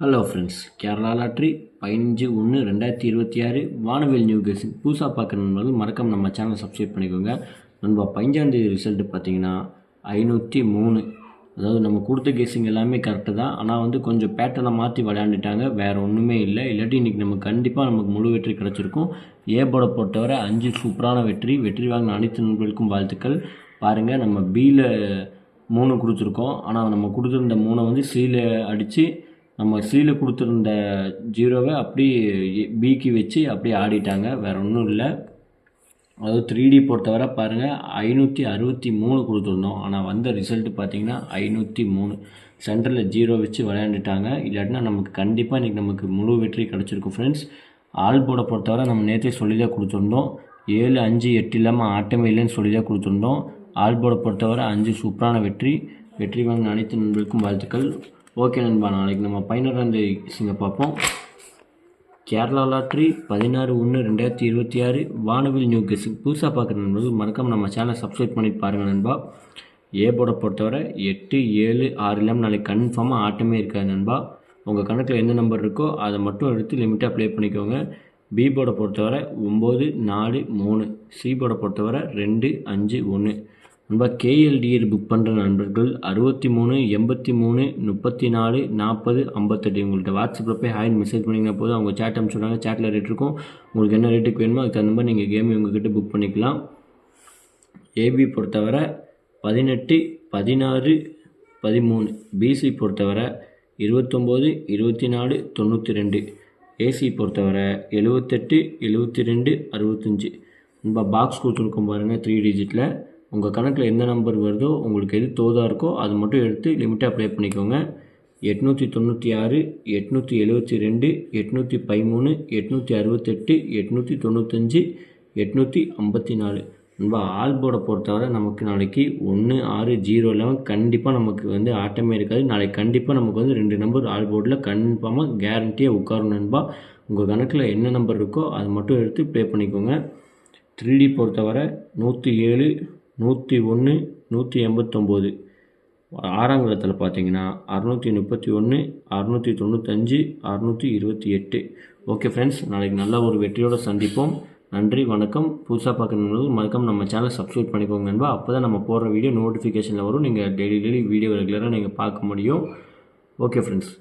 Hello friends, Kerala lottery 15/1/2026 வானவில் new கேசிங் புதுசாக பார்க்குற நண்பர்கள் மறக்காம நம்ம சேனலை சப்ஸ்கிரைப் பண்ணிக்கோங்க. நண்பா 15ஆம் தேதி ரிசல்ட்டு பார்த்தீங்கன்னா 503. அதாவது நம்ம கொடுத்த கேசிங் எல்லாமே கரெக்டு தான். ஆனால் கொஞ்சம் பேட்டர்னை மாற்றி விளையாண்டுட்டாங்க, வேறு ஒன்றுமே இல்லை. இல்லாட்டி இன்றைக்கி நமக்கு கண்டிப்பாக நமக்கு முழு வெற்றி கிடச்சிருக்கும். ஏ போர்டை பொறுத்தவரை 5 சூப்பரான வெற்றி வாங்கின அனைத்து நண்பர்களுக்கும் வாழ்த்துக்கள். பாருங்கள், நம்ம பியில் 3 கொடுத்துருக்கோம். ஆனால் நம்ம கொடுத்துருந்த 3 சியில் அடித்து நம்ம சியில் கொடுத்துருந்த 0வை அப்படியே பிக்கு வச்சு அப்படியே ஆடிட்டாங்க, வேறு ஒன்றும் இல்லை. அதாவது 3D பொறுத்தவரை பாருங்கள், 563 கொடுத்துருந்தோம். ஆனால் வந்த ரிசல்ட்டு பார்த்திங்கன்னா 503. சென்டரில் 0 வச்சு விளையாண்டுட்டாங்க. இல்லாட்டினா நமக்கு கண்டிப்பாக இன்றைக்கி நமக்கு முழு வெற்றி கிடச்சிருக்கும் ஃப்ரெண்ட்ஸ். ஆல் போர்டை பொறுத்தவரை நம்ம நேற்றே சொல்லி தான் கொடுத்துருந்தோம். 7, 5, 8 இல்லாமல் ஆட்டமே இல்லைன்னு சொல்லி தான் கொடுத்துருந்தோம். ஆல் போர்டை பொறுத்தவரை 5 சூப்பரான வெற்றி வாங்கின அனைத்து நண்பர்களுக்கும் வாழ்த்துக்கள். ஓகே நண்பா, நாளைக்கு நம்ம 16ஆம் தேதி கேசிங்கை பார்ப்போம். கேரளா லாட்ரி 16/1/2026 வானவில் நியூ கேசிங் புதுசாக பார்க்குற நண்பர்கள் மறக்காமல் நம்ம சேனலை சப்ஸ்கிரைப் பண்ணி பாருங்கள் நண்பா. ஏ போர்டை பொறுத்தவரை 8, 7, 6 இல்லாமல் நாளைக்கு கன்ஃபார்மாக ஆட்டமே இருக்காது நண்பா. உங்கள் கணக்கில் எந்த நம்பர் இருக்கோ அதை மட்டும் எடுத்து லிமிட்டாக ப்ளே பண்ணிக்கோங்க. பி போர்டை பொறுத்தவரை 9, 4, 3. சி போர்டை பொறுத்தவரை 2, 5, 1. நண்பா கேஎல்டிஆர் புக் பண்ணுற நண்பர்கள் 63 83 34 40 58 உங்கள்கிட்ட வாட்ஸ்அப்பில் போய் ஹாய்னு மெசேஜ் பண்ணிங்கன்னா போதும், அவங்க சேட் அனுப்பிச்சுடுவாங்க. சேட்டில் ரேட் இருக்கும். உங்களுக்கு என்ன ரேட்டுக்கு வேணுமோ அதுக்கு தகுந்த மாதிரி நீங்கள் கேம் உங்கள்கிட்ட புக் பண்ணிக்கலாம். ஏபி பொறுத்தவரை 18, 16, 13. பிசி பொறுத்தவரை 29, 24, 92. ஏசி பொறுத்தவரை 78, 72, 65. நண்பா பாக்ஸ் கொடுத்துருக்கோம் பாருங்கள், 3 டிஜிட்டில். உங்கள் கணக்கில் எந்த நம்பர் வருதோ, உங்களுக்கு எது தோதாக இருக்கோ அது மட்டும் எடுத்து லிமிட்டாக ப்ளே பண்ணிக்கோங்க. 896, 872, 813, 868, 895, 854. நண்பா ஆல் போர்டை பொறுத்தவரை நமக்கு நாளைக்கு 1, 6, 0 இல்லாமல் கண்டிப்பாக நமக்கு ஆட்டமே இருக்காது. நாளைக்கு கண்டிப்பாக நமக்கு 2 நம்பர் ஆல் போர்டில் கன்ஃபார்மாக கேரண்டியாக உட்காரும் நண்பா. உங்கள் கணக்கில் என்ன நம்பர் இருக்கோ அது மட்டும் எடுத்து ப்ளே பண்ணிக்கோங்க. 3D பொறுத்தவரை 107, 101, 189. 6ஆம் இடத்துல பார்த்தீங்கன்னா 631, 695, 628. ஓகே ஃப்ரெண்ட்ஸ், நாளைக்கு நல்ல ஒரு வெற்றியோடு சந்திப்போம். நன்றி, வணக்கம். புதுசாக பார்க்கணுங்கிறது மறக்காம நம்ம சேனலை சப்ஸ்கிரைப் பண்ணிக்கோங்க நண்பா. அப்போ தான் நம்ம போடுற வீடியோ நோட்டிஃபிகேஷனில் வரும். நீங்கள் டெய்லி வீடியோ ரெகுலராக நீங்கள் பார்க்க முடியும். Okay friends.